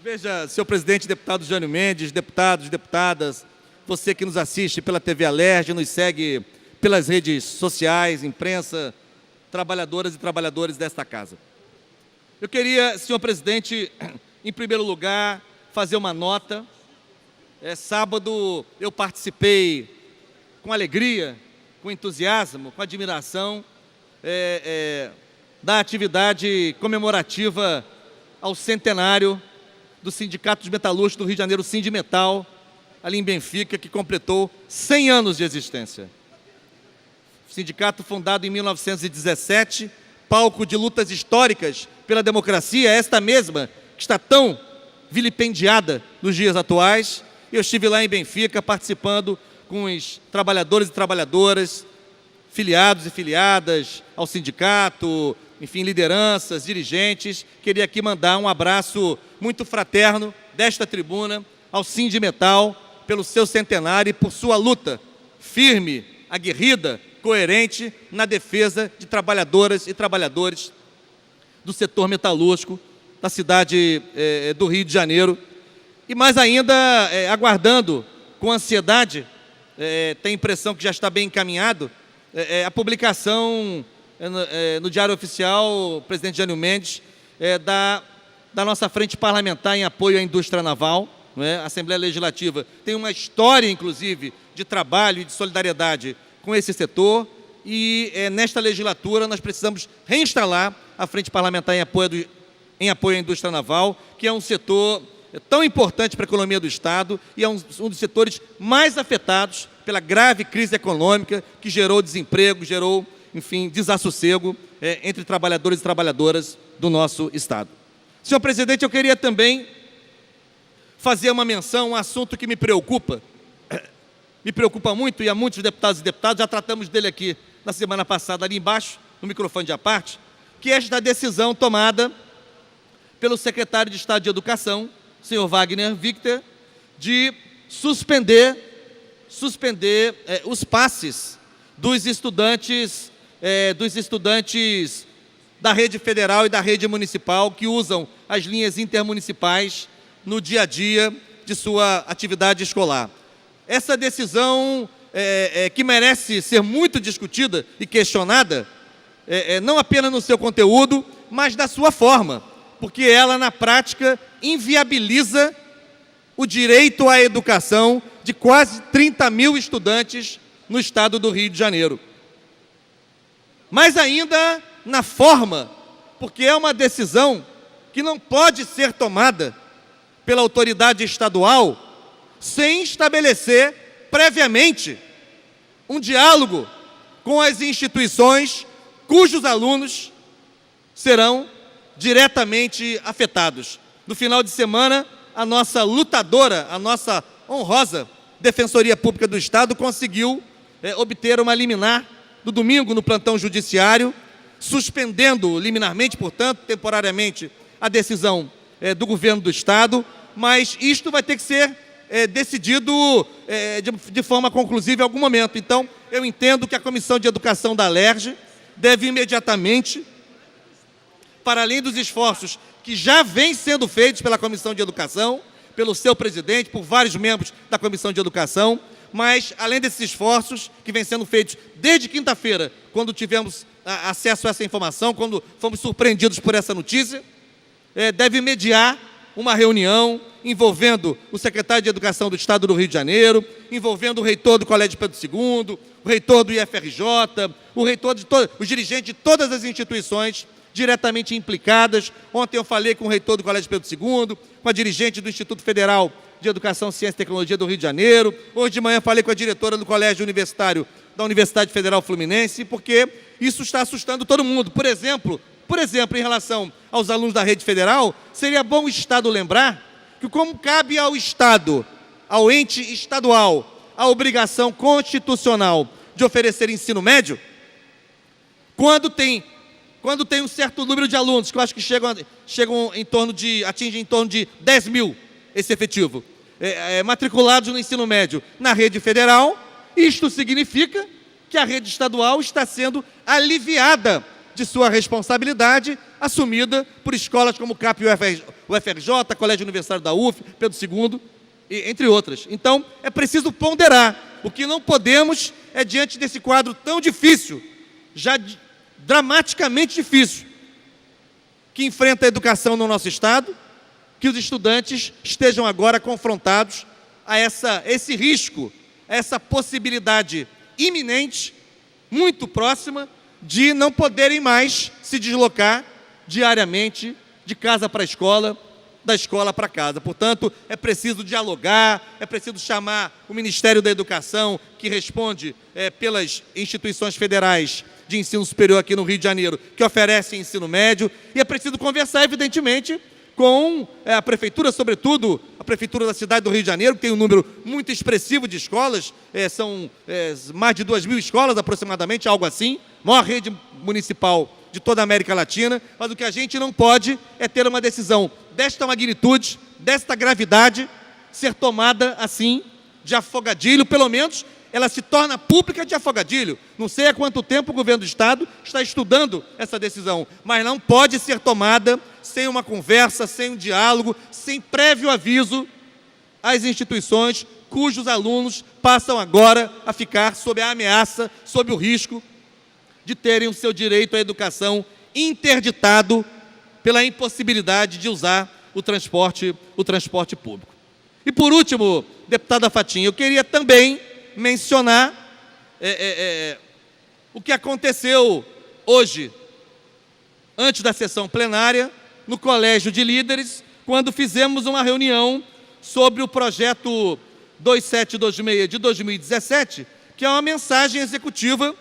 Veja, senhor presidente, deputado Jânio Mendes, deputados, deputadas, você que nos assiste pela TV Alerj, nos segue pelas redes sociais, imprensa, trabalhadoras e trabalhadores desta casa. Eu queria, senhor presidente, em primeiro lugar, fazer uma nota. Sábado eu participei com alegria, com entusiasmo, com admiração da atividade comemorativa ao centenário do Sindicato dos Metalúrgicos do Rio de Janeiro, Sindimetal, ali em Benfica, que completou 100 anos de existência. Sindicato fundado em 1917, palco de lutas históricas pela democracia, esta mesma que está tão vilipendiada nos dias atuais. Eu estive lá em Benfica participando com os trabalhadores e trabalhadoras, filiados e filiadas ao sindicato, enfim, lideranças, dirigentes. Queria aqui mandar um abraço muito fraterno desta tribuna ao Sindimetal pelo seu centenário e por sua luta firme, aguerrida, coerente na defesa de trabalhadoras e trabalhadores do setor metalúrgico da cidade do Rio de Janeiro. E mais ainda, aguardando com ansiedade, tem a impressão que já está bem encaminhado, a publicação no Diário Oficial, presidente Jânio Mendes, da nossa frente parlamentar em apoio à indústria naval. A Assembleia Legislativa tem uma história, inclusive, de trabalho e de solidariedade com esse setor, e nesta legislatura nós precisamos reinstalar a frente parlamentar em apoio à indústria naval, que é um setor tão importante para a economia do Estado e é um dos setores mais afetados pela grave crise econômica que gerou desemprego, gerou, enfim, desassossego entre trabalhadores e trabalhadoras do nosso Estado. Senhor presidente, eu queria também fazer uma menção a um assunto que me preocupa muito, e a muitos deputados e deputadas, já tratamos dele aqui na semana passada, ali embaixo, no microfone de à parte, que é esta decisão tomada pelo secretário de Estado de Educação, senhor Wagner Wicter, de suspender os passes dos estudantes da rede federal e da rede municipal que usam as linhas intermunicipais no dia a dia de sua atividade escolar. Essa decisão que merece ser muito discutida e questionada, não apenas no seu conteúdo, mas na sua forma, porque ela, na prática, inviabiliza o direito à educação de quase 30 mil estudantes no estado do Rio de Janeiro. Mas ainda na forma, porque é uma decisão que não pode ser tomada pela autoridade estadual sem estabelecer previamente um diálogo com as instituições cujos alunos serão diretamente afetados. No final de semana, a nossa lutadora, a nossa honrosa Defensoria Pública do Estado conseguiu obter uma liminar no domingo no plantão judiciário, suspendendo liminarmente, portanto, temporariamente, a decisão do governo do Estado, mas isto vai ter que ser decidido de forma conclusiva em algum momento. Então, eu entendo que a Comissão de Educação da Alerj deve imediatamente, para além dos esforços que já vêm sendo feitos pela Comissão de Educação, pelo seu presidente, por vários membros da Comissão de Educação, mas, além desses esforços que vêm sendo feitos desde quinta-feira, quando tivemos acesso a essa informação, quando fomos surpreendidos por essa notícia, deve mediar uma reunião envolvendo o secretário de Educação do Estado do Rio de Janeiro, envolvendo o reitor do Colégio Pedro II, o reitor do IFRJ, os dirigentes de todas as instituições diretamente implicadas. Ontem eu falei com o reitor do Colégio Pedro II, com a dirigente do Instituto Federal de Educação, Ciência e Tecnologia do Rio de Janeiro. Hoje de manhã falei com a diretora do Colégio Universitário da Universidade Federal Fluminense, porque isso está assustando todo mundo. Por exemplo, em relação aos alunos da rede federal, seria bom o Estado lembrar que, como cabe ao Estado, ao ente estadual, a obrigação constitucional de oferecer ensino médio, quando tem um certo número de alunos, que eu acho que atingem em torno de 10 mil, esse efetivo, matriculados no ensino médio na rede federal, isto significa que a rede estadual está sendo aliviada de sua responsabilidade, assumida por escolas como o CAP UFRJ, Colégio Universitário da UF, Pedro II, entre outras. Então, é preciso ponderar. O que não podemos é, diante desse quadro tão difícil, já dramaticamente difícil, que enfrenta a educação no nosso Estado, que os estudantes estejam agora confrontados a esse risco, a essa possibilidade iminente, muito próxima, de não poderem mais se deslocar diariamente de casa para a escola, da escola para casa. Portanto, é preciso dialogar, é preciso chamar o Ministério da Educação, que responde pelas instituições federais de ensino superior aqui no Rio de Janeiro, que oferecem ensino médio, e é preciso conversar, evidentemente, com a Prefeitura, sobretudo a Prefeitura da cidade do Rio de Janeiro, que tem um número muito expressivo de escolas, são mais de 2.000 escolas aproximadamente, algo assim, maior rede municipal de toda a América Latina, mas o que a gente não pode é ter uma decisão desta magnitude, desta gravidade, ser tomada assim, de afogadilho, pelo menos ela se torna pública de afogadilho. Não sei há quanto tempo o governo do Estado está estudando essa decisão, mas não pode ser tomada sem uma conversa, sem um diálogo, sem prévio aviso às instituições cujos alunos passam agora a ficar sob a ameaça, sob o risco de terem o seu direito à educação interditado pela impossibilidade de usar o transporte público. E por último, deputada Fatinha, eu queria também mencionar o que aconteceu hoje, antes da sessão plenária, no Colégio de Líderes, quando fizemos uma reunião sobre o projeto 2726 de 2017, que é uma mensagem executiva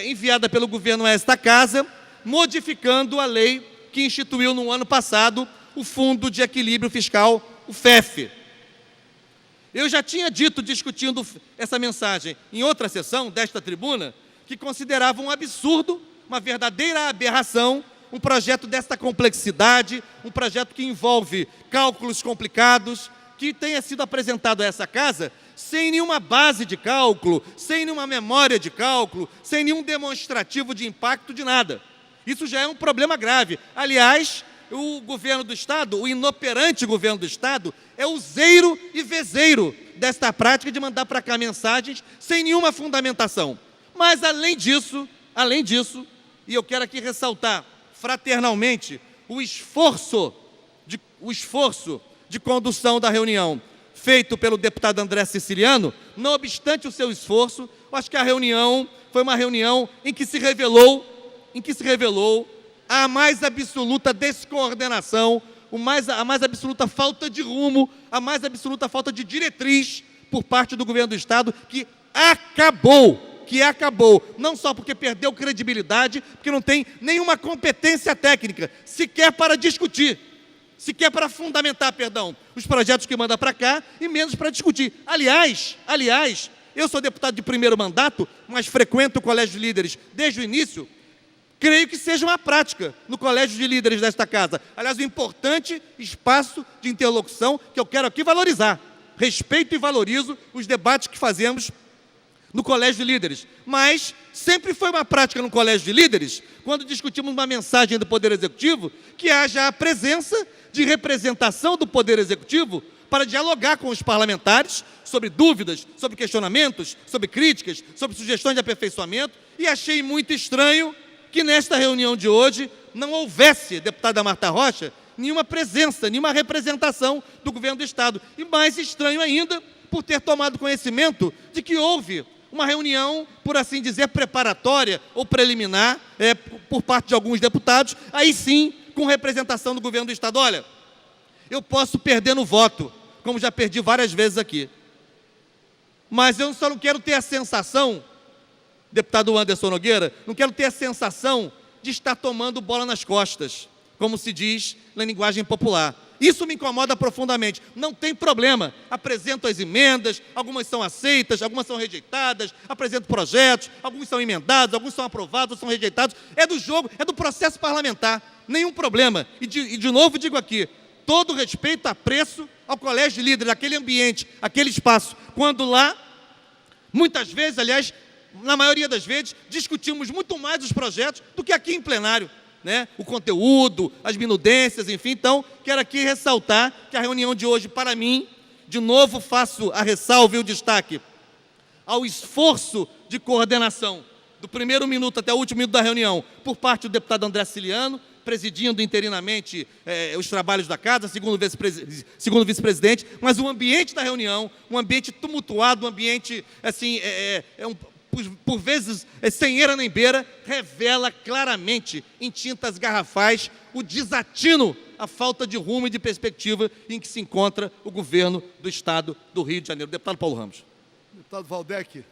enviada pelo governo a esta casa, modificando a lei que instituiu no ano passado o Fundo de Equilíbrio Fiscal, o FEF. Eu já tinha dito, discutindo essa mensagem em outra sessão desta tribuna, que considerava um absurdo, uma verdadeira aberração, um projeto desta complexidade, um projeto que envolve cálculos complicados, que tenha sido apresentado a essa casa sem nenhuma base de cálculo, sem nenhuma memória de cálculo, sem nenhum demonstrativo de impacto de nada. Isso já é um problema grave. Aliás, o governo do Estado, o inoperante governo do Estado, é useiro e vezeiro desta prática de mandar para cá mensagens sem nenhuma fundamentação. Mas, além disso, e eu quero aqui ressaltar fraternalmente o esforço de condução da reunião feito pelo deputado André Siciliano, não obstante o seu esforço, eu acho que a reunião foi uma reunião em que se revelou a mais absoluta descoordenação, a mais absoluta falta de rumo, a mais absoluta falta de diretriz por parte do governo do Estado, que acabou, não só porque perdeu credibilidade, porque não tem nenhuma competência técnica, sequer para discutir, sequer para fundamentar, os projetos que manda para cá e menos para discutir. Aliás, eu sou deputado de primeiro mandato, mas frequento o Colégio de Líderes desde o início. Creio que seja uma prática no Colégio de Líderes desta casa. Aliás, um importante espaço de interlocução que eu quero aqui valorizar. Respeito e valorizo os debates que fazemos no Colégio de Líderes. Mas sempre foi uma prática no Colégio de Líderes, quando discutimos uma mensagem do Poder Executivo, que haja a presença de representação do Poder Executivo para dialogar com os parlamentares sobre dúvidas, sobre questionamentos, sobre críticas, sobre sugestões de aperfeiçoamento, e achei muito estranho que nesta reunião de hoje não houvesse, deputada Marta Rocha, nenhuma presença, nenhuma representação do governo do Estado. E mais estranho ainda, por ter tomado conhecimento de que houve uma reunião, por assim dizer, preparatória ou preliminar, por parte de alguns deputados, aí sim, com representação do governo do Estado. Olha, eu posso perder no voto, como já perdi várias vezes aqui, mas eu só não quero ter a sensação, deputado Anderson Nogueira, não quero ter a sensação de estar tomando bola nas costas, como se diz na linguagem popular. Isso me incomoda profundamente. Não tem problema. Apresento as emendas, algumas são aceitas, algumas são rejeitadas, apresento projetos, alguns são emendados, alguns são aprovados, outros são rejeitados. É do jogo, é do processo parlamentar. Nenhum problema. E de novo digo aqui, todo respeito, apreço ao Colégio de Líderes, aquele ambiente, aquele espaço, quando lá, muitas vezes, aliás, na maioria das vezes, discutimos muito mais os projetos do que aqui em plenário. né, o conteúdo, as minudências, enfim. Então, quero aqui ressaltar que a reunião de hoje, para mim, de novo faço a ressalva e o destaque ao esforço de coordenação do primeiro minuto até o último minuto da reunião, por parte do deputado André Ciliano, presidindo interinamente os trabalhos da casa, segundo vice-presidente, mas o ambiente da reunião, um ambiente tumultuado, um ambiente, assim, por vezes, sem eira nem beira, revela claramente, em tintas garrafais, o desatino, a falta de rumo e de perspectiva em que se encontra o governo do Estado do Rio de Janeiro. Deputado Paulo Ramos. Deputado Valdec,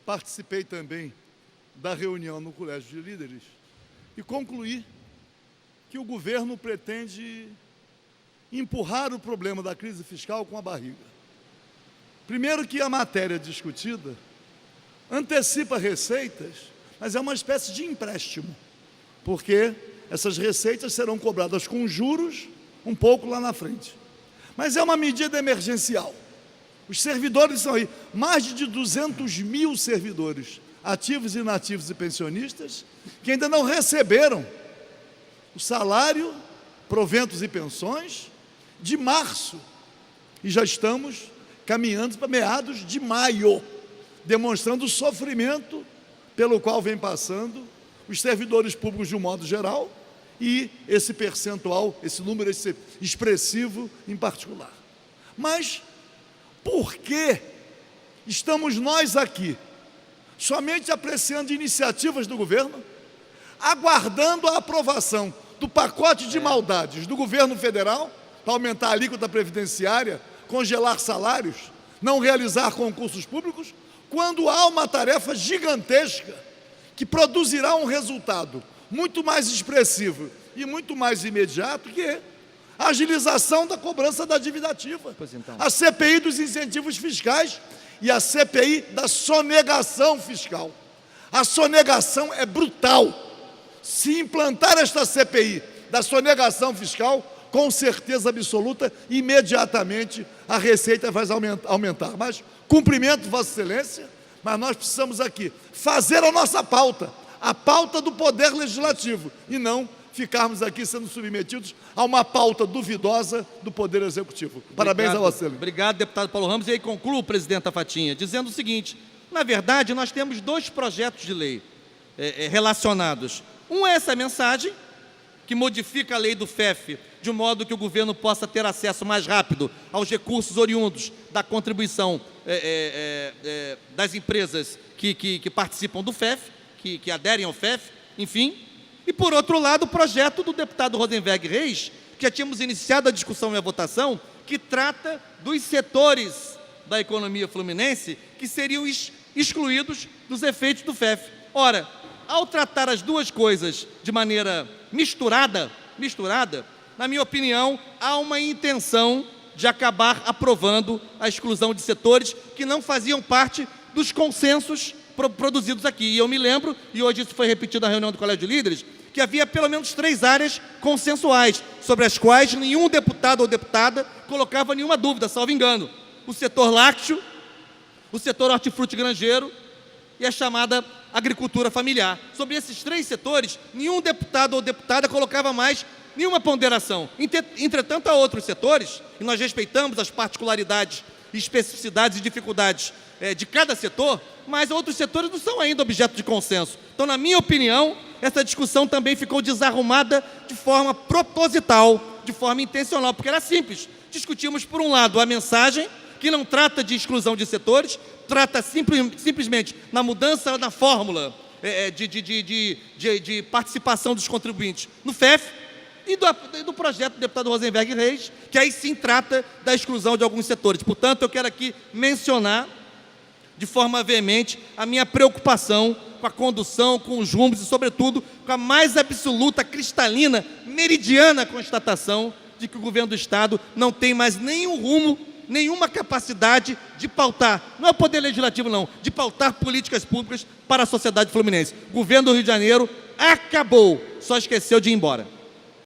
participei também da reunião no Colégio de Líderes e concluí que o governo pretende empurrar o problema da crise fiscal com a barriga. Primeiro que a matéria discutida antecipa receitas, mas é uma espécie de empréstimo, porque essas receitas serão cobradas com juros um pouco lá na frente. Mas é uma medida emergencial. Os servidores são aí, mais de 200 mil servidores, ativos, inativos e pensionistas, que ainda não receberam o salário, proventos e pensões de março. E já estamos caminhando para meados de maio, demonstrando o sofrimento pelo qual vem passando os servidores públicos de um modo geral e esse percentual, esse número esse expressivo em particular. Mas por que estamos nós aqui, somente apreciando iniciativas do governo, aguardando a aprovação do pacote de maldades do governo federal para aumentar a alíquota previdenciária, congelar salários, não realizar concursos públicos, quando há uma tarefa gigantesca que produzirá um resultado muito mais expressivo e muito mais imediato, que é a agilização da cobrança da dívida ativa, a CPI dos incentivos fiscais e a CPI da sonegação fiscal. A sonegação é brutal. Se implantar esta CPI da sonegação fiscal, com certeza absoluta, imediatamente a receita vai aumentar. Mas, cumprimento Vossa Excelência, mas nós precisamos aqui fazer a nossa pauta, a pauta do Poder Legislativo, e não ficarmos aqui sendo submetidos a uma pauta duvidosa do Poder Executivo. Parabéns a Vossa Excelência. Obrigado, deputado Paulo Ramos. E aí concluo, presidente Fatinha, dizendo o seguinte: na verdade, nós temos dois projetos de lei relacionados. Um é essa mensagem, que modifica a lei do FEF, de modo que o governo possa ter acesso mais rápido aos recursos oriundos da contribuição das empresas que participam do FEF, que aderem ao FEF, enfim. E, por outro lado, o projeto do deputado Rosenberg Reis, que já tínhamos iniciado a discussão e a votação, que trata dos setores da economia fluminense que seriam excluídos dos efeitos do FEF. Ora, ao tratar as duas coisas de maneira misturada, na minha opinião, há uma intenção de acabar aprovando a exclusão de setores que não faziam parte dos consensos produzidos aqui. E eu me lembro, e hoje isso foi repetido na reunião do Colégio de Líderes, que havia pelo menos 3 áreas consensuais, sobre as quais nenhum deputado ou deputada colocava nenhuma dúvida, salvo engano. O setor lácteo, o setor hortifruti granjeiro e a chamada agricultura familiar. Sobre esses 3 setores, nenhum deputado ou deputada colocava mais nenhuma ponderação. Entretanto, há outros setores, e nós respeitamos as particularidades, especificidades e dificuldades de cada setor, mas outros setores não são ainda objeto de consenso. Então, na minha opinião, essa discussão também ficou desarrumada de forma proposital, de forma intencional, porque era simples. Discutimos, por um lado, a mensagem, que não trata de exclusão de setores, trata simplesmente na mudança na fórmula de participação dos contribuintes no FEF, e do projeto do deputado Rosenberg Reis, que aí sim trata da exclusão de alguns setores. Portanto, eu quero aqui mencionar de forma veemente a minha preocupação com a condução, com os rumos e, sobretudo, com a mais absoluta, cristalina, meridiana constatação de que o governo do Estado não tem mais nenhum rumo, nenhuma capacidade de pautar, não é o Poder Legislativo não, de pautar políticas públicas para a sociedade fluminense. O governo do Rio de Janeiro acabou, só esqueceu de ir embora.